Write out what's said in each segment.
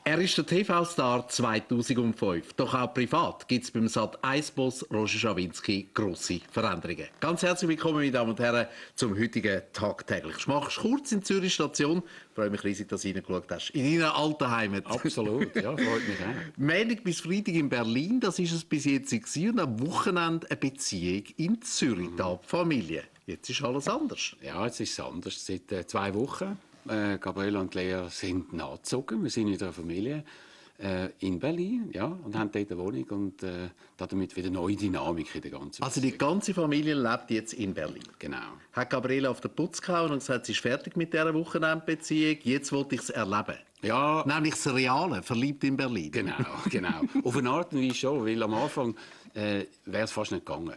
Er ist der TV-Star 2005. Doch auch privat gibt es beim Sat.1-Boss Roger Schawinski grosse Veränderungen. Ganz herzlich willkommen, meine Damen und Herren, zum heutigen Tag täglich. Ich mache kurz in Zürich Station. Ich freue mich riesig, dass du reingeschaut hast. In deiner alten Heimat. Absolut, ja, freut mich auch. Montag bis Freitag in Berlin, das ist es bis jetzt gewesen. Und am Wochenende eine Beziehung in Zürich, da die Familie. Jetzt ist alles anders. Ja, jetzt ist es anders. Seit 2 Wochen. Gabriele und Lea sind nachgezogen. Wir sind in der Familie in Berlin, ja, und haben dort eine Wohnung und damit wieder neue Dynamik in der ganzen Also die ganze Familie lebt jetzt in Berlin? Genau. Hat Gabriele auf den Putz gehauen und gesagt, sie ist fertig mit dieser Wochenendbeziehung, jetzt wollte ich es erleben. Ja. Nämlich das Reale, verliebt in Berlin. Genau. Auf eine Art und Weise schon, weil am Anfang wäre es fast nicht gegangen.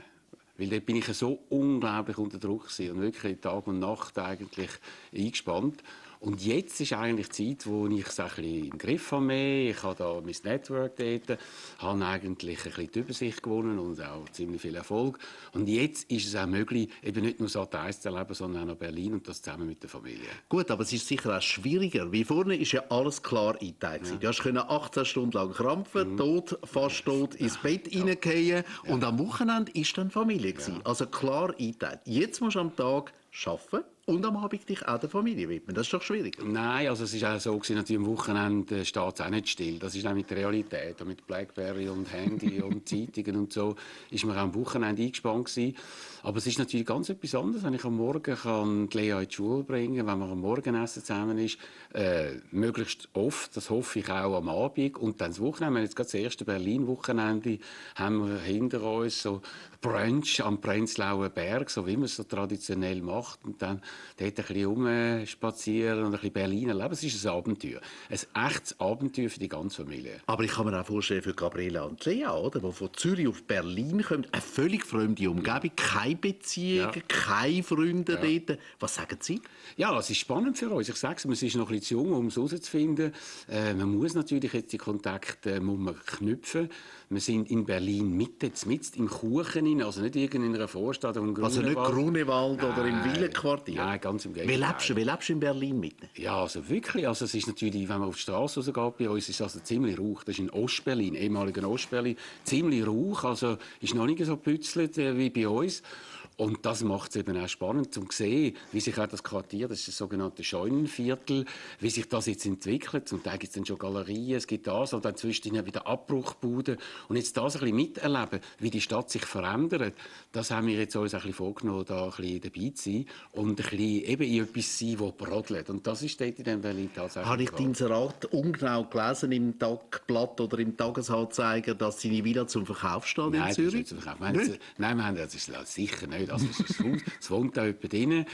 Weil dort bin ich so unglaublich unter Druck gewesen und wirklich Tag und Nacht eigentlich eingespannt. Und jetzt ist eigentlich die Zeit, wo ich es ein bisschen im Griff habe. Ich habe da mein Network dort, habe eigentlich ein bisschen die Übersicht gewonnen und auch ziemlich viel Erfolg. Und jetzt ist es auch möglich, eben nicht nur Sat.1 zu erleben, sondern auch noch Berlin und das zusammen mit der Familie. Gut, aber es ist sicher auch schwieriger. Wie vorne ist ja alles klar eingeteilt. Ja. Du hast 18 Stunden lang krampfen, fast tot ins Bett reingehen. Ja. Und am Wochenende war dann Familie. Ja. Also klar eingeteilt. Jetzt musst du am Tag arbeiten und am Abend dich auch der Familie widmen. Das ist doch schwierig. Nein, also es ist auch so gewesen, natürlich am Wochenende steht es auch nicht still. Das ist auch mit der Realität. Und mit Blackberry und Handy und Zeitungen und so ist man auch am Wochenende eingespannt gewesen. Aber es ist natürlich ganz etwas anderes, wenn ich am Morgen kann Lea in die Schule bringen, wenn man am Morgenessen zusammen ist. Möglichst oft, das hoffe ich auch am Abend. Und dann das Wochenende, wir haben jetzt gerade das erste Berlin-Wochenende, haben wir hinter uns so Brunch am Prenzlauer Berg, so wie man es so traditionell macht. Und dann dort ein bisschen rumspazieren und ein bisschen Berlin erleben. Es ist ein Abenteuer. Ein echtes Abenteuer für die ganze Familie. Aber ich kann mir auch vorstellen, für Gabriele und Lea, oder, die von Zürich auf Berlin kommen, eine völlig fremde Umgebung, keine Beziehungen, keine Freunde dort. Was sagen Sie? Ja, es ist spannend für uns. Ich sage es, man ist noch ein bisschen zu jung, um es herauszufinden. Man muss natürlich jetzt die Kontakte knüpfen. Wir sind in Berlin mitten im Kuchen rein, also nicht in einer Vorstadt. Also nicht Grunewald oder im Villenquartier? Nein, ganz im Gegenteil. Wie lebst du in Berlin mitten? Ja, also wirklich. Also es ist natürlich, wenn man auf die Straße rausgeht bei uns, ist es also ziemlich rauch. Das ist in Ostberlin, ehemaligen Ostberlin, ziemlich rauch. Also ist noch nicht so pützelt wie bei uns. Und das macht es eben auch spannend, um zu sehen, wie sich auch das Quartier, das ist das sogenannte Scheunenviertel, wie sich das jetzt entwickelt. Zum Teil gibt es dann schon Galerien, es gibt das, und dann zwischendurch wieder Abbruchbuden. Und jetzt das ein bisschen miterleben, wie die Stadt sich verändert, das haben wir jetzt uns ein bisschen vorgenommen, da ein bisschen dabei zu sein und ein bisschen eben in etwas sein, das brodelt. Und das ist dort in Berlin tatsächlich. Habe ich dein Inserat ungenau gelesen im Tagblatt oder im Tagesanzeiger, dass seine Villa zum Verkauf steht in Zürich? Nicht zum Verkauf. Nein, wir haben das ist sicher nicht. Also es ist das Haus, es wohnt da jemand drin,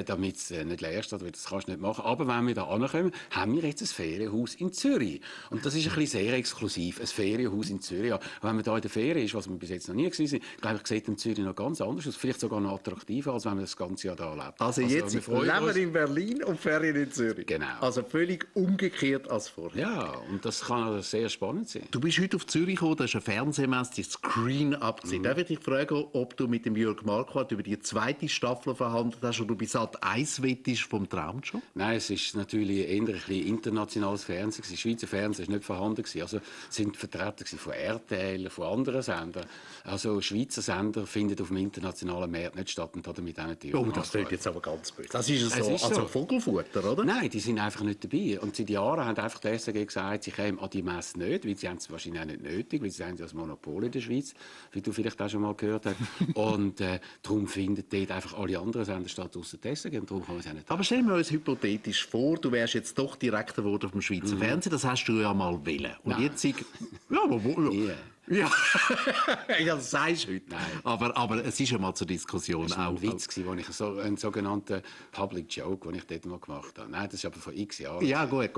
damit es nicht leer steht, weil das kannst du nicht machen. Aber wenn wir da ankommen, haben wir jetzt ein Ferienhaus in Zürich. Und das ist ein bisschen sehr exklusiv, ein Ferienhaus in Zürich. Ja. Wenn man da in der Ferien ist, was wir bis jetzt noch nie gewesen sind, glaube ich, sieht in Zürich noch ganz anders aus. Vielleicht sogar noch attraktiver, als wenn man das ganze Jahr da lebt. Also jetzt leben wir in Berlin und Ferien in Zürich. Genau. Also völlig umgekehrt als vorher. Ja, und das kann sehr spannend sein. Du bist heute auf Zürich gekommen, da ist eine Fernsehmesse, die Screen-Up. Darf ich dich fragen, ob du mit dem Jürg Marquardt über die zweite Staffel verhandelt hast oder du bei Sat.1 wettest vom Traumjob? Nein, es ist natürlich eher ein bisschen internationales Fernsehen. Das Schweizer Fernsehen war nicht vorhanden. Also sind Vertreter von RTL, von anderen Sendern. Also Schweizer Sender finden auf dem internationalen Markt nicht statt und damit auch nicht die. Oh, das klingt jetzt aber ganz böse. Das ist so, also Vogelfutter, oder? Nein, die sind einfach nicht dabei. Und seit Jahren haben einfach die SRG gesagt, sie kämen an die Messe nicht, weil sie haben es wahrscheinlich auch nicht nötig, weil sie haben ja das Monopol in der Schweiz, wie du vielleicht auch schon mal gehört hast. Und darum findet dort einfach alle anderen Sender statt ausser die SRG und darum kann man es auch nicht. Aber stellen wir uns hypothetisch vor, du wärst jetzt doch Direktor geworden auf dem Schweizer Fernsehen, das hast du ja mal wollen. Und jetzt Ja, das sagst du heute. Nein. Aber es ist ja mal zur Diskussion. Das war ein Witz, wo ich einen sogenannten Public Joke, den ich dort mal gemacht habe. Nein, das ist aber vor x Jahren. Ja, gut.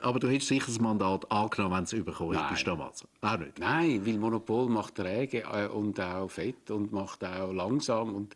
Aber du hättest sicher das Mandat angenommen, wenn es bekommen hättest damals. Auch nicht? Nein, weil Monopol macht träge und auch fett und macht auch langsam und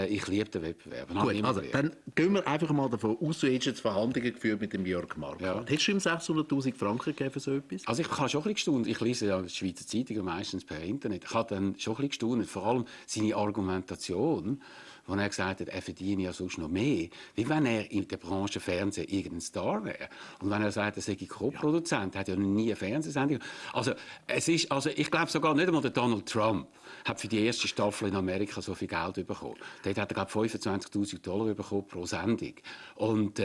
ich liebe den Wettbewerb. Gut, also dann gehen wir einfach mal davon aus, du hättest jetzt Verhandlungen geführt mit dem Jürg Marquardt. Ja. Hättest du ihm 600'000 Franken gegeben für so etwas? Also ich habe schon ein bisschen gestaunt. Ich lese ja die Schweizer Zeitungen meistens per Internet. Ich habe dann schon ein bisschen gestaunt, vor allem seine Argumentation, wo er gesagt hat, er verdiene ja sonst noch mehr, wie wenn er in der Branche Fernsehen irgendein Star wäre. Und wenn er sagt, er sei Co-Produzent, hat ja noch nie eine Fernsehsendung. Also, ich glaube sogar nicht einmal der Donald Trump hat für die erste Staffel in Amerika so viel Geld bekommen. Dort hat er, glaube ich, $25.000 bekommen pro Sendung. Und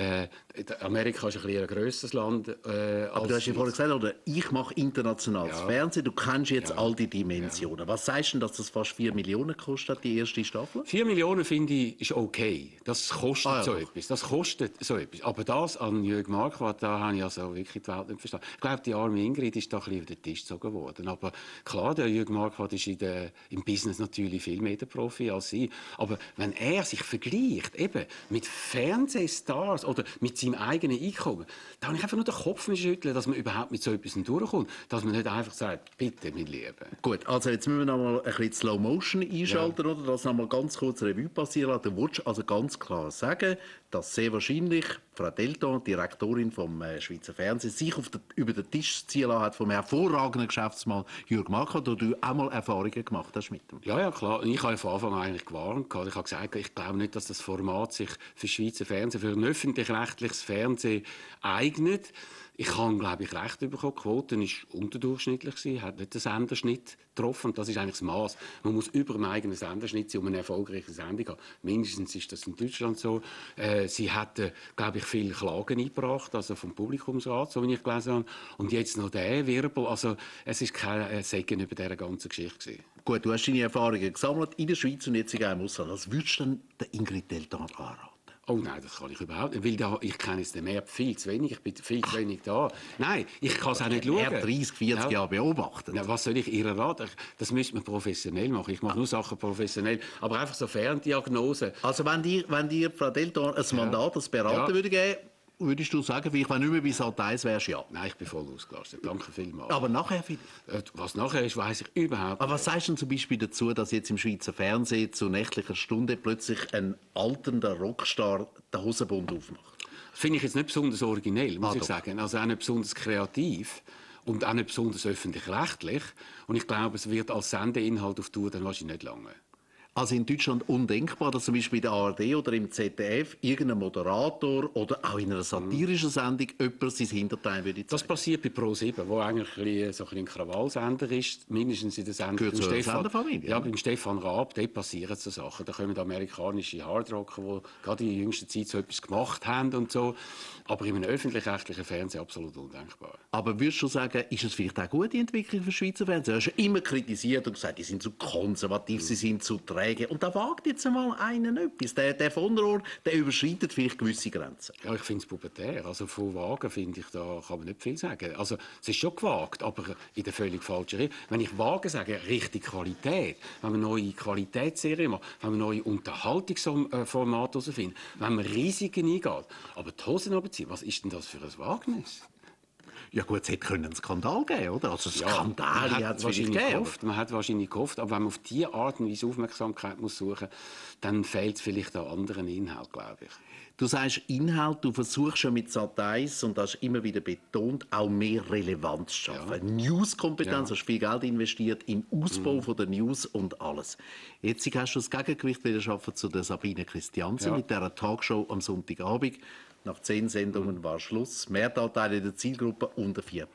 Amerika ist ein bisschen ein grösseres Land. Aber du hast ja vorhin gesagt, oder, ich mache internationales Fernsehen, du kennst jetzt all die Dimensionen. Ja. Was sagst du denn, dass das fast 4 Millionen kostet, die erste Staffel? 4 Millionen finde ich ist okay. Das kostet so etwas. Das kostet so etwas. Aber das an Jürg Marquardt, da habe ich also wirklich die Welt nicht verstanden. Ich glaube, die arme Ingrid ist da ein bisschen über den Tisch gezogen worden. Aber klar, der Jürg Marquardt ist im Business natürlich viel mehr der Profi als sie. Aber wenn er sich vergleicht eben mit Fernsehstars oder mit seinem eigenen Einkommen, da habe ich einfach nur den Kopf schütteln, dass man überhaupt mit so etwas durchkommt. Dass man nicht einfach sagt, bitte, mein Lieber. Gut, also jetzt müssen wir noch mal ein bisschen Slow Motion einschalten, oder? Das noch mal ganz kurz Revue passieren lassen. Du willst also ganz klar sagen, dass sehr wahrscheinlich Frau Delton, Direktorin vom Schweizer Fernsehen, sich über den Tisch ziehen lassen hat vom hervorragenden Geschäftsmann Jürg Marquardt, wo du auch mal Erfahrungen gemacht hast mit ihm. Ja, klar. Und ich habe von Anfang an eigentlich gewarnt. Ich habe gesagt, ich glaube nicht, dass das Format sich für Schweizer Fernsehen, für ein öffentlich-rechtliches Fernsehen eignet. Ich habe, glaube ich, recht bekommen. Die Quote war unterdurchschnittlich, hat nicht den Senderschnitt getroffen. Und das ist eigentlich das Maß. Man muss über dem eigenen Senderschnitt sein, um eine erfolgreiche Sendung zu haben. Mindestens ist das in Deutschland so. Sie hat, glaube ich, viele Klagen eingebracht, also vom Publikumsrat, so wie ich gelesen habe. Und jetzt noch der Wirbel. Also, es ist kein Segen über dieser ganzen Geschichte gewesen. Gut, du hast deine Erfahrungen gesammelt in der Schweiz und jetzt auch im Ausland. Was würdest du denn der Ingrid Delton anraten? Oh nein, das kann ich überhaupt nicht, weil ich kenne jetzt den März viel zu wenig, ich bin viel zu wenig da. Nein, ich kann es auch nicht schauen. Er hat 30, 40 Jahre beobachtet. Ja, was soll ich ihr raten? Das müsste man professionell machen. Ich mache nur Sachen professionell, aber einfach so Ferndiagnose. Also wenn dir Frau Delton ein Mandat, das Berater würde geben, würdest du sagen, vielleicht wenn nicht mehr bis Sat 1 wärst, ja? Nein, ich bin voll ausgelastet. Danke vielmals. Aber nachher vielleicht? Was nachher ist, weiss ich überhaupt nicht. Aber was sagst du denn zum Beispiel dazu, dass jetzt im Schweizer Fernsehen zu nächtlicher Stunde plötzlich ein alternder Rockstar den Hosenbund aufmacht? Das finde ich jetzt nicht besonders originell, muss ich sagen. Also auch nicht besonders kreativ und auch nicht besonders öffentlich-rechtlich. Und ich glaube, es wird als Sendeinhalt auf Tour dann wahrscheinlich nicht lange. Also in Deutschland undenkbar, dass zum Beispiel in der ARD oder im ZDF irgendein Moderator oder auch in einer satirischen Sendung jemand sein Hinterteil würde zeigen. Das passiert bei Pro7, wo eigentlich so ein Krawallsender ist, mindestens in der Sendung beim Stefan. Ja, beim Stefan Raab, dort passieren so Sachen. Da kommen amerikanische Hardrocker, die gerade in jüngster Zeit so etwas gemacht haben und so. Aber in einem öffentlich-rechtlichen Fernsehen absolut undenkbar. Aber würdest du sagen, ist es vielleicht auch eine gute Entwicklung für Schweizer Fernsehen? Du hast ja immer kritisiert und gesagt, die sind zu konservativ, sie sind zu träge. Und da wagt jetzt einmal einen etwas. Der von der Ohr, der überschreitet vielleicht gewisse Grenzen. Ja, ich finde es pubertär. Also von Wagen finde ich, da kann man nicht viel sagen. Also es ist schon gewagt, aber in der völlig falschen Richtung. Wenn ich Wagen sage, richtig Qualität, wenn man neue Qualitätsserien macht, wenn man neue Unterhaltungsformate herausfindet, wenn man Risiken eingeht. Aber die Hosen runterziehen, was ist denn das für ein Wagnis? Ja gut, es hätte einen Skandal geben, oder? Also Skandale hat es wahrscheinlich gegeben. Man hat wahrscheinlich gehofft, aber wenn man auf diese Art und Weise Aufmerksamkeit muss suchen, dann fehlt es vielleicht an anderen Inhalten, glaube ich. Du sagst Inhalt, du versuchst schon mit Sat 1 und hast immer wieder betont, auch mehr Relevanz zu schaffen. Ja. Newskompetenz, hast viel Geld investiert im Ausbau von der News und alles. Jetzt hast du das Gegengewicht wieder schaffen zu der Sabine Christiansen mit dieser Talkshow am Sonntagabend. Nach 10 Sendungen war Schluss. Mehrteil der Zielgruppe unter 4%.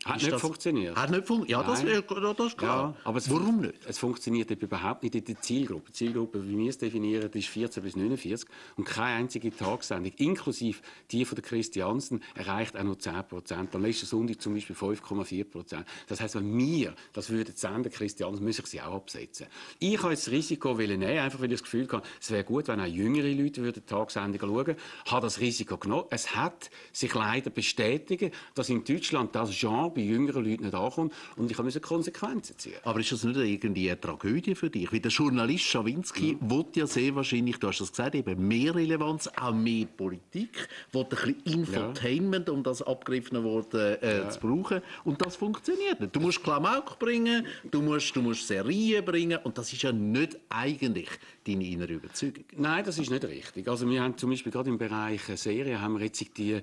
Hat nicht funktioniert. Hat nicht funktioniert? Ja, das ist klar. Ja, aber warum nicht? Es funktioniert überhaupt nicht in der Zielgruppe. Die Zielgruppe, wie wir es definieren, ist 14 bis 49. Und keine einzige Tagessendung, inklusive die von der Christiansen, erreicht auch nur 10%. Am letzten Sonntag zum Beispiel 5,4%. Das heisst, wenn wir das würden senden, Christiansen, müssen ich sie auch absetzen. Ich habe jetzt das Risiko nehmen, einfach weil ich das Gefühl habe, es wäre gut, wenn auch jüngere Leute würden Tagessendungen schauen. Habe das Risiko genommen. Es hat sich leider bestätigt, dass in Deutschland das Genre bei jüngeren Leuten nicht ankommt und ich musste Konsequenzen ziehen. Aber ist das nicht irgendwie eine Tragödie für dich? Weil der Journalist Schawinski will ja sehr wahrscheinlich, du hast das gesagt, eben mehr Relevanz, auch mehr Politik, will ein bisschen Infotainment, um das abgegriffene Wort zu brauchen. Und das funktioniert nicht. Du musst Klamauk bringen, du musst Serien bringen und das ist ja nicht eigentlich deine innere Überzeugung. Nein, das ist nicht richtig. Also wir haben zum Beispiel gerade im Bereich Serien haben wir jetzt die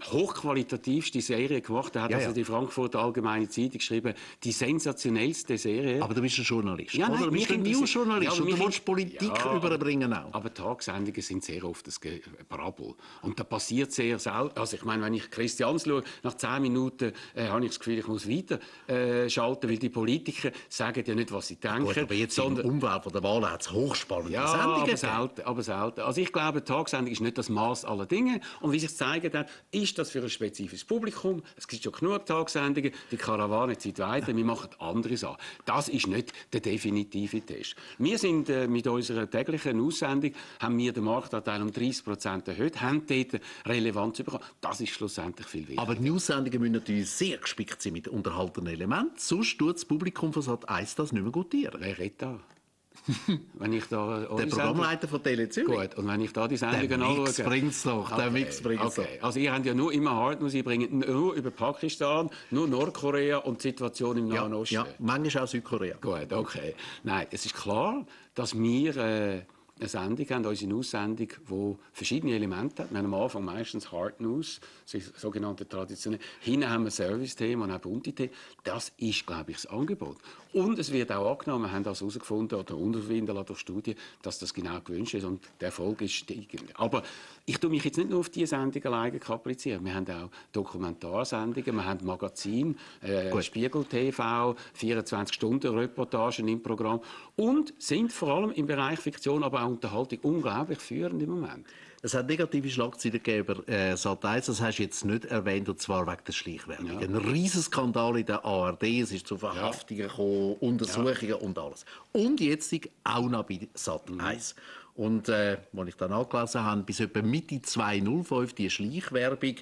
hochqualitativste Serie gemacht. Er hat also die Frankfurter Allgemeine Zeitung geschrieben, die sensationellste Serie. Aber du bist ein Journalist, ja, nein, oder? Du bist ein News-Journalist und du willst Politik überbringen auch. Aber Tagsendungen sind sehr oft das Brabbel. Und da passiert sehr selten. Also ich meine, wenn ich Christians schaue, nach 10 Minuten habe ich das Gefühl, ich muss weiter schalten, weil die Politiker sagen ja nicht, was sie denken. Gut, aber jetzt im Umfeld der Wahl hat es hochspannende Sendungen aber selten. Also ich glaube, Tagsendung ist nicht das Maß aller Dinge. Und wie sich gezeigt hat, ist das für ein spezifisches Publikum. Es gibt schon genug Tagsendungen. Die Karawane zieht weiter. Wir machen andere Sachen. Das ist nicht der definitive Test. Wir sind mit unserer täglichen Aussendung, haben wir den Marktanteil um 30% erhöht, haben dort Relevanz bekommen. Das ist schlussendlich viel wichtiger. Aber die News-Sendungen müssen natürlich sehr gespickt sein mit unterhaltenden Elementen. Sonst tut das Publikum von Sat.1 das nicht mehr gutieren. Wer redet da? Wenn ich da der Programmleiter von Tele Züri. Gut, und wenn ich da die Sendungen anschaue... Der Mix bringt's doch. Also ihr habt ja nur immer Hardnews, ihr bringt nur über Pakistan, nur Nordkorea und die Situation im Nahen Osten. Ja, manchmal auch Südkorea. Gut, okay. Nein, es ist klar, dass wir... eine Sendung haben, unsere News-Sendung, die verschiedene Elemente hat. Wir haben am Anfang meistens Hard News, sogenannte traditionell. Hinten haben wir Service-Themen und auch bunte Themen. Das ist, glaube ich, das Angebot. Und es wird auch angenommen, wir haben das herausgefunden oder unterfinden lassen durch Studien, dass das genau gewünscht ist und der Erfolg ist steigend. Aber ich tue mich jetzt nicht nur auf diese Sendung alleine kaprizieren. Wir haben auch Dokumentarsendungen, wir haben Magazin, Spiegel TV, 24-Stunden-Reportagen im Programm und sind vor allem im Bereich Fiktion, aber auch Unterhaltung unglaublich führend im Moment. Es hat negative Schlagzeilen gegeben über Sat.1, das hast du jetzt nicht erwähnt, und zwar wegen der Schleichwerbung. Ja. Ein riesen Skandal in der ARD, es ist zu Verhaftungen gekommen, Untersuchungen und alles. Und jetzt auch noch bei Sat.1. Und als ich dann angelesen habe, bis etwa Mitte 2005 die Schleichwerbung.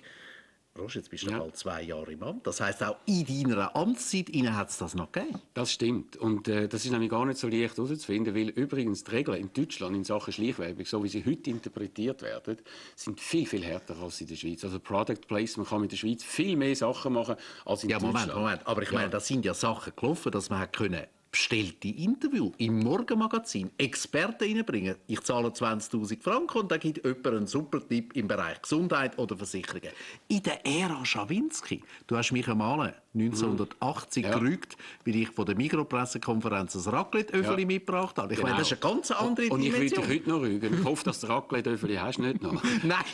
Roger, jetzt bist du bald 2 Jahre im Amt. Das heisst, auch in deiner Amtszeit hat es das noch gegeben. Das stimmt. Und das ist nämlich gar nicht so leicht herauszufinden, weil übrigens die Regeln in Deutschland in Sachen Schleichwerbung, so wie sie heute interpretiert werden, sind viel, viel härter als in der Schweiz. Also Product Placement kann in der Schweiz viel mehr Sachen machen als in Deutschland. Moment. Aber ich meine, da sind ja Sachen gelaufen, dass man können bestellte Interview im Morgenmagazin Experten reinbringen. Ich zahle 20'000 Franken und da gibt jemand einen super Tipp im Bereich Gesundheit oder Versicherungen. In der Ära Schawinski. Du hast mich einmal 1980 gerügt, weil ich von der Mikropressekonferenz ein Raclette-Öffeli mitgebracht habe. Ich meine, das ist eine ganz andere Und Dimension. Ich will dich heute noch rügen. Ich hoffe, dass du Raclette-Öffeli hast, nicht noch. Nein.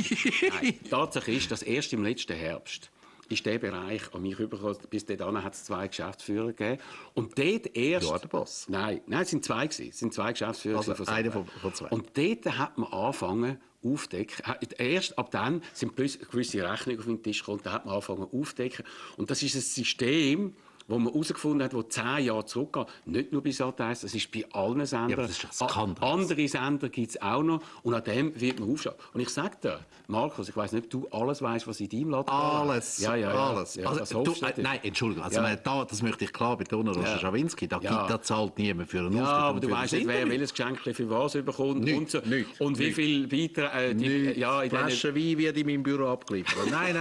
Tatsache ist, dass erst im letzten Herbst ist der Bereich an mich übergekommen. Bis dahin hat es 2 Geschäftsführer gegeben. Und dort erst... Ja, der Boss. Nein, es sind 2 gewesen. Es sind 2 Geschäftsführer. Also einer von 2. Und dort hat man angefangen aufdecken. Erst ab dann sind plötzlich gewisse Rechnungen auf den Tisch gekommen. Da hat man angefangen aufdecken. Und das ist ein System, wo man herausgefunden hat, wo 10 Jahre zurückgeht. Nicht nur bei Sat.1, das ist bei allen Sendern. Ja, das ist ein Skandal. Andere Sender gibt es auch noch. Und an dem wird man aufschauen. Und ich sage dir, Markus, ich weiss nicht, ob du alles weißt, was in deinem Laden alles. Ja. Alles. Ja, also, nein, Entschuldigung. Also, das möchte ich klar betonen, Roger Schawinski. Da zahlt niemand für einen Auftritt. Ja, aber du weißt nicht, wer welches Geschenk für was bekommt. Nicht. Und wie viel Beiträge... Flaschen Wein wird in meinem Büro abgeliefert. Nein.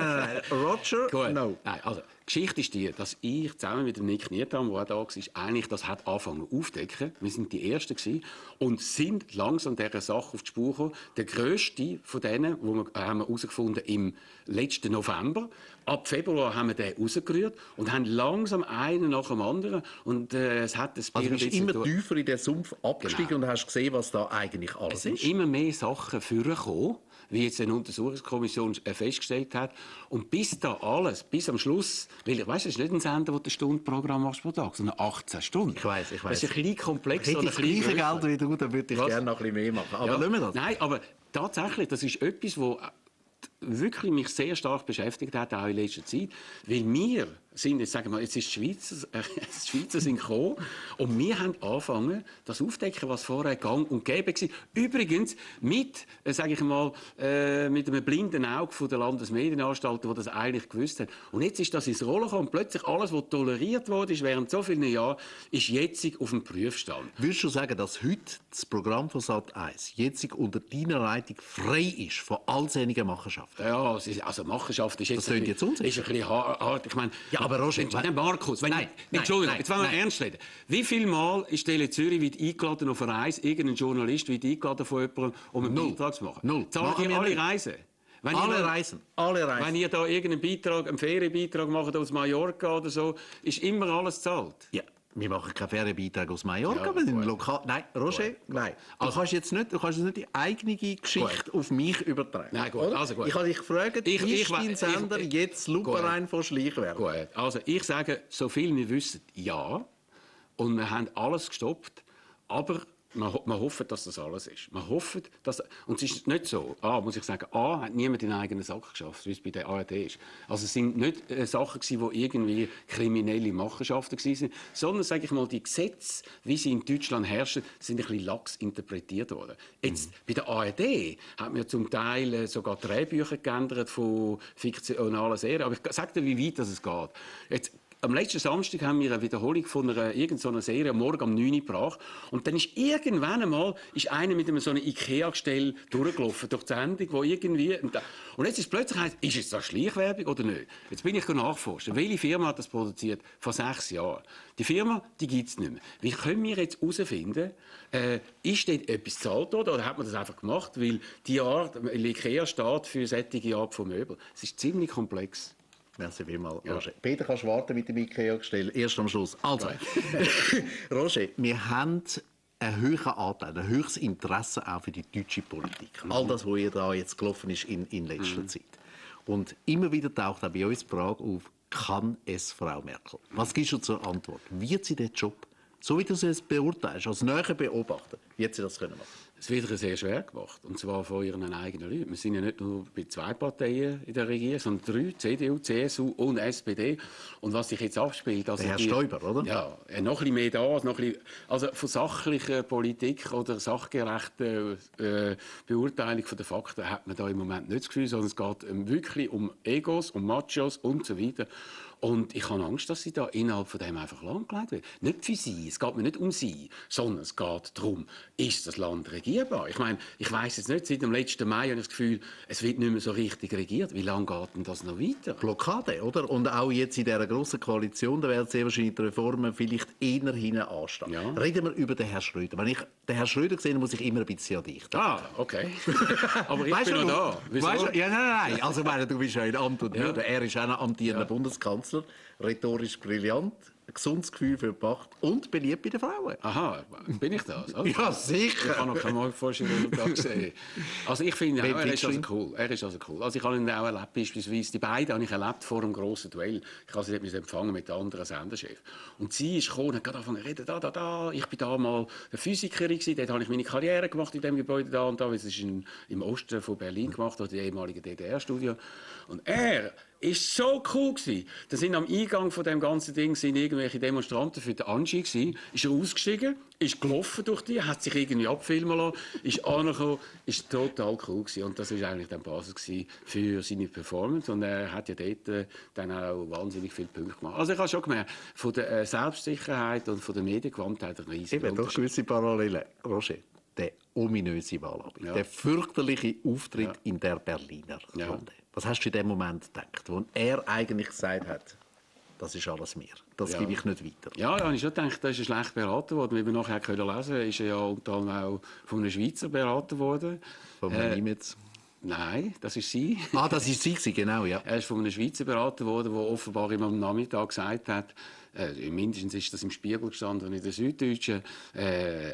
Roger, gut. No. Nein, also, die Geschichte ist die, dass ich zusammen mit dem Nick Nietam, der auch da war, eigentlich das hat angefangen aufzudecken. Wir sind die Ersten gewesen und sind langsam dieser Sache auf die Spur gekommen. Der grösste von denen, haben wir herausgefunden im letzten November. Ab Februar haben wir den rausgerührt und haben langsam einen nach dem anderen. Und es hat ein also du bist immer tiefer in den Sumpf abgestiegen und hast gesehen, was da eigentlich alles ist. Es sind immer mehr Sachen vorgekommen, wie jetzt eine Untersuchungskommission festgestellt hat. Und bis am Schluss, weil ich weiss, es ist nicht ein Sender, wo du ein Stundenprogramm machst pro Tag, sondern 18 Stunden. Ich weiss. Das ist ein bisschen komplexer. Hätte ich das gleiche Geld wie du, dann würde ich gerne noch ein bisschen mehr machen. Aber lassen wir das. Nein, aber tatsächlich, das ist etwas, wo wirklich mich sehr stark beschäftigt hat, auch in letzter Zeit. Weil wir sind, jetzt sagen wir, jetzt ist die Schweizer sind gekommen und wir haben angefangen, das aufzudecken, was vorher gang und gäbe war. Übrigens mit, sage ich mal, mit einem blinden Auge von der Landesmedienanstalten, die das eigentlich gewusst haben. Und jetzt ist das ins Rollen gekommen und plötzlich alles, was toleriert wurde während so vielen Jahren, ist jetzt auf dem Prüfstand. Würdest du sagen, dass heute das Programm von Sat.1 jetzt unter deiner Leitung frei ist von allsinnigen Machenschaften? Ja, also Machenschaft ist jetzt, das jetzt ist ein bisschen hart. Ich meine, ja, aber Roger, Markus, Entschuldigung, jetzt wollen wir ernst reden. Wie viel Mal ist Tele Zürich wird eingeladen auf eine Reise, irgendein Journalist wird eingeladen von jemandem, um einen Beitrag zu machen? Null. Zahlen die alle Reisen? Alle reisen. Wenn ihr da irgendeinen Beitrag, einen Ferienbeitrag macht aus Mallorca oder so, ist immer alles gezahlt. Ja. Wir machen keinen Ferienbeitrag aus Mallorca, Ja, wir sind lokal. Nein, Roger, Gut. nein. Du kannst jetzt nicht die eigene Geschichte auf mich übertragen. Nein, gut. Oder? Also gut. Ich habe dich gefragt, ist dein Sender jetzt lupenrein von Schleichwerbung? Gut. Also ich sage, so viel wir wissen, ja. Und wir haben alles gestoppt. Aber wir hoffen, dass das alles ist. Wir hoffen, dass... Und es ist nicht so. Muss ich sagen, hat niemand in den eigenen Sack geschafft, wie es bei der ARD ist. Also es sind nicht Sachen gewesen, die irgendwie kriminelle Machenschaften waren, sondern, sage ich mal, die Gesetze, wie sie in Deutschland herrschen, sind ein bisschen lax interpretiert worden. Jetzt, bei der ARD hat man zum Teil sogar Drehbücher geändert von fiktionalen Serien. Aber ich sage dir, wie weit es geht. Jetzt, am letzten Samstag haben wir eine Wiederholung von irgendeiner Serie morgen um 9 Uhr gebracht. Und dann ist irgendwann einmal einer mit so einem Ikea-Gestell durchgelaufen durch die Sendung, wo irgendwie... Und jetzt ist plötzlich, ist es das Schleichwerbung oder nicht? Jetzt bin ich nachforschen. Welche Firma hat das produziert? Vor 6 Jahren. Die Firma, die gibt es nicht mehr. Wie können wir jetzt herausfinden, ist dort etwas gezahlt oder hat man das einfach gemacht? Weil die Art, Ikea steht für solche Art von Möbel. Es ist ziemlich komplex. Merci vielmals, Roger. Peter, kannst du warten mit dem IKEA-Gestell? Erst am Schluss. Also, Roger, wir haben einen hohen Anteil, ein höchstes Interesse auch für die deutsche Politik. All das, was hier da jetzt gelaufen ist in letzter Zeit. Und immer wieder taucht auch bei uns die Frage auf, kann es Frau Merkel? Was gibst du zur Antwort? Wird sie den Job, so wie du es jetzt beurteilst, als näher Beobachter, wird sie das können machen? Es wird ihr sehr schwer gemacht, und zwar von ihren eigenen Leuten. Wir sind ja nicht nur bei 2 Parteien in der Regierung, sondern 3, CDU, CSU und SPD. Und was sich jetzt abspielt... Also der Herr Stoiber, oder? Ja, noch ein bisschen mehr da. Also von sachlicher Politik oder sachgerechter Beurteilung der Fakten hat man da im Moment nicht das Gefühl, sondern es geht wirklich um Egos, um Machos und so weiter. Und ich habe Angst, dass sie da innerhalb von dem einfach lahmgelegt wird. Nicht für sie, es geht mir nicht um sie, sondern es geht darum, ist das Land regierbar? Ich meine, ich weiss jetzt nicht, seit dem letzten Mai habe ich das Gefühl, es wird nicht mehr so richtig regiert. Wie lange geht denn das noch weiter? Blockade, oder? Und auch jetzt in dieser grossen Koalition, da werden sehr wahrscheinlich die Reformen vielleicht eher hinten anstehen. Ja. Reden wir über den Herrn Schröder. Wenn ich den Herrn Schröder sehe, muss ich immer ein bisschen an dich denken. Okay. Aber ich Weißt bin du, noch da. Wieso? Weißt du, ja, nein. Also, ich meine, du bist ja in Amt und Würde. Er ist auch ein amtierender Bundeskanzler. Rhetorisch brillant, ein gesundes Gefühl für die Macht und beliebt bei den Frauen. Aha, bin ich das? Also, Ja, sicher. Ich habe noch keine Morgenvorstellung da gesehen. Also ich finde, er ist also cool. Also ich habe ihn auch erlebt, beispielsweise, die beiden habe ich erlebt vor einem grossen Duell. Ich habe sie dort empfangen mit einem anderen Senderchef. Und sie ist gekommen und hat gerade angefangen zu reden, ich bin da mal eine Physikerin gewesen, dort habe ich meine Karriere gemacht in dem Gebäude da und da, weil es ist im Osten von Berlin gemacht, oder die ehemalige DDR-Studio. Und er ist so cool gewesen. Da sind am Eingang von dem ganzen Ding sind irgendwelche Demonstranten für den Angie gewesen. Ist er ausgestiegen, ist gelaufen durch die, hat sich irgendwie abfilmen lassen, ist angekommen, ist total cool gewesen. Und das war eigentlich dann die Basis gewesen für seine Performance. Und er hat ja dort dann auch wahnsinnig viele Punkte gemacht. Also ich habe schon gemerkt, von der Selbstsicherheit und von der Mediengewandtheit ein riesiger Eben, doch gewisse Parallelen. Roger, der ominöse Wahlabend, der fürchterliche Auftritt in der Berliner Runde. Was hast du in dem Moment gedacht, wo er eigentlich gesagt hat, das ist alles mir, das gebe ich nicht weiter? Ja, ich habe schon gedacht, er ist schlecht beraten worden. Wie wir nachher lesen können, ist er ja unter anderem auch von einem Schweizer beraten worden. Von wem jetzt? Nein, das ist sie. Das ist sie, genau, ja. Er ist von einem Schweizer beraten worden, der offenbar immer am Nachmittag gesagt hat, mindestens ist das im Spiegel gestanden und in der Süddeutschen,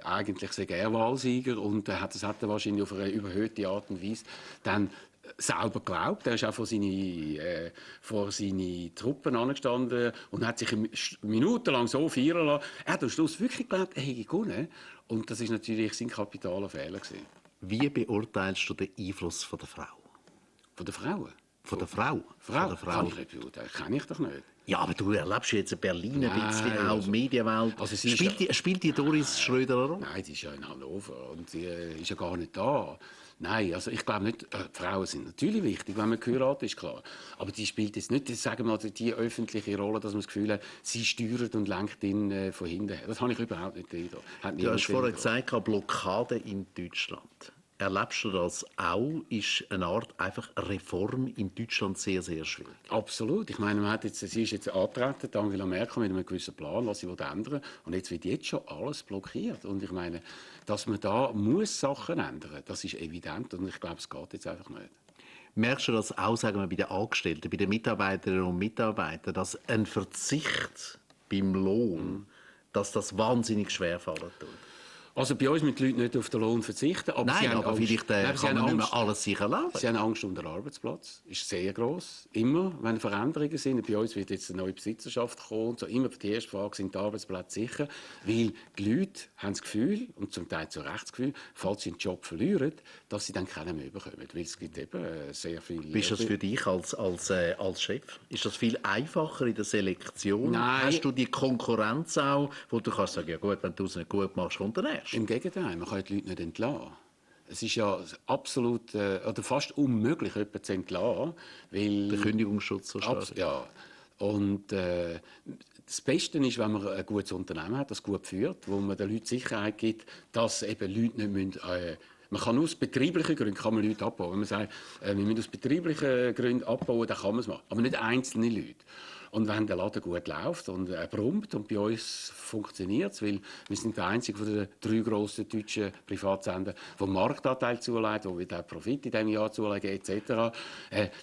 eigentlich sei er Wahlsieger, und das hat er wahrscheinlich auf eine überhöhte Art und Weise dann selber geglaubt. Er ist auch vor seine Truppen angestanden und hat sich minutenlang so feiern lassen. Er hat am Schluss wirklich geglaubt, er hätte gewonnen. Und das ist natürlich sein kapitaler Fehler gewesen. Wie beurteilst du den Einfluss von der Frau? Von der Frauen? Von der Frau? Kann ich nicht beurteilen. Kann ich doch nicht. Ja, aber du erlebst jetzt in Berlin ein bisschen, auch die Medienwelt. Also spielt die Doris Schröder eine Rolle? Nein, die ist ja in Hannover und die ist ja gar nicht da. Nein, also ich glaube nicht, Frauen sind natürlich wichtig, wenn man geheiratet ist, klar. Aber die spielt jetzt nicht, sagen wir mal, die öffentliche Rolle, dass man das Gefühl hat, sie steuert und lenkt ihn von hinten her. Das habe ich überhaupt nicht gedacht. Du hast vorher gesagt, Blockade in Deutschland. Erlebst du das auch? Ist eine Art einfach Reform in Deutschland sehr, sehr schwierig? Absolut. Ich meine, sie ist jetzt angetreten, Angela Merkel, mit einem gewissen Plan, was sie ändern will. Und jetzt wird jetzt schon alles blockiert. Und ich meine, dass man da muss Sachen ändern, das ist evident. Und ich glaube, es geht jetzt einfach nicht. Merkst du das auch, sagen wir, bei den Angestellten, bei den Mitarbeiterinnen und Mitarbeitern, dass ein Verzicht beim Lohn, dass das wahnsinnig schwer fallen tut? Also bei uns müssen die Leute nicht auf den Lohn verzichten, aber Nein, sie haben aber Angst. vielleicht Nein, kann man nicht mehr alles sich erlauben. Sie haben Angst um den Arbeitsplatz. Ist sehr gross. Immer, wenn Veränderungen sind. Bei uns wird jetzt eine neue Besitzerschaft kommen. So, immer die erste Frage, sind die Arbeitsplätze sicher? Weil die Leute haben das Gefühl, und zum Teil zu Recht das Gefühl, falls sie einen Job verlieren, dass sie dann keinen mehr bekommen. Weil es gibt eben sehr viel... Bist das für dich als Chef? Ist das viel einfacher in der Selektion? Nein. Hast du die Konkurrenz auch, wo du kannst sagen, ja gut, wenn du es nicht gut machst, kommt der Nächste? Im Gegenteil, man kann die Leute nicht entlassen. Es ist ja absolut oder fast unmöglich, jemanden zu entlassen, weil... Der Kündigungsschutz so stark. Ja. Und das Beste ist, wenn man ein gutes Unternehmen hat, das gut führt, wo man den Leuten Sicherheit gibt, dass eben Leute nicht müssen, man kann aus betrieblichen Gründen kann man Leute abbauen. Wenn man sagt, wir müssen aus betrieblichen Gründen abbauen, dann kann man es machen. Aber nicht einzelne Leute. Und wenn der Laden gut läuft und er brummt, und bei uns funktioniert es, weil wir sind der einzige von den 3 grossen deutschen Privatsender, der Marktanteil zulegt, wo wir auch Profit in diesem Jahr zulegen, etc.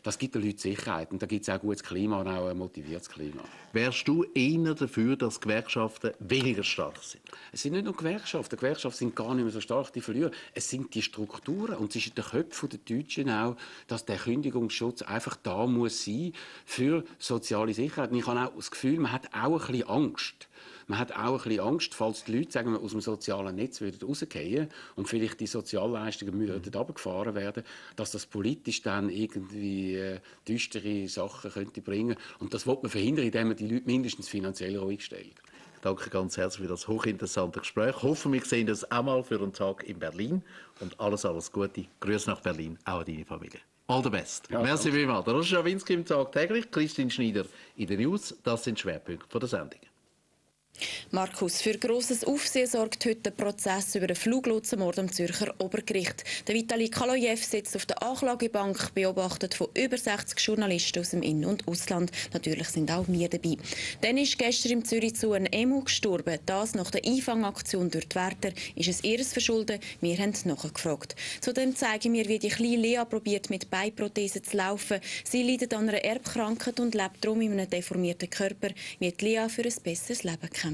Das gibt den Leuten Sicherheit. Und da gibt es auch ein gutes Klima und auch ein motiviertes Klima. Wärst du eher dafür, dass Gewerkschaften weniger stark sind? Es sind nicht nur Gewerkschaften. Die Gewerkschaften sind gar nicht mehr so stark, die verlieren. Es sind die Strukturen. Und es ist in den Köpfen der Deutschen auch, dass der Kündigungsschutz einfach da muss sein für soziale Sicherheit. Und ich habe auch das Gefühl, man hat auch ein bisschen Angst. Man hat auch ein bisschen Angst, falls die Leute, sagen wir, aus dem sozialen Netz rausgehen und vielleicht die Sozialleistungen runtergefahren werden, dass das politisch dann irgendwie düstere Sachen könnte bringen. Und das will man verhindern, indem man die Leute mindestens finanziell ruhig stellt. Danke ganz herzlich für das hochinteressante Gespräch. Hoffen wir sehen das auch mal für einen Tag in Berlin. Und alles Gute. Grüße nach Berlin, auch an deine Familie. All the best. Ja, merci vielmals. Der Schawinski im Tag täglich, Christine Schneider in den News. Das sind die Schwerpunkte der Sendung. Markus, für grosses Aufsehen sorgt heute der Prozess über den Fluglotsenmord am Zürcher Obergericht. Der Vitali Kaloyev sitzt auf der Anklagebank, beobachtet von über 60 Journalisten aus dem In- und Ausland. Natürlich sind auch wir dabei. Dann ist gestern im Zürich zu ein Emu gestorben. Das nach der Einfangaktion durch die Wärter. Ist es ihres Verschulden? Wir haben nachgefragt. Zudem zeigen wir, wie die kleine Lea probiert, mit Beinprothesen zu laufen. Sie leidet an einer Erbkrankheit und lebt darum in einem deformierten Körper, wie die Lea für ein besseres Leben kämpft.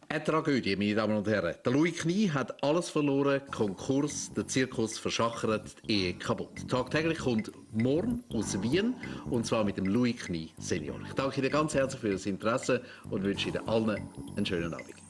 Eine Tragödie, meine Damen und Herren. Der Louis Knie hat alles verloren, Konkurs, der Zirkus verschachert, die Ehe kaputt. Tagtäglich kommt morgen aus Wien, und zwar mit dem Louis Knie Senior. Ich danke Ihnen ganz herzlich für das Interesse und wünsche Ihnen allen einen schönen Abend.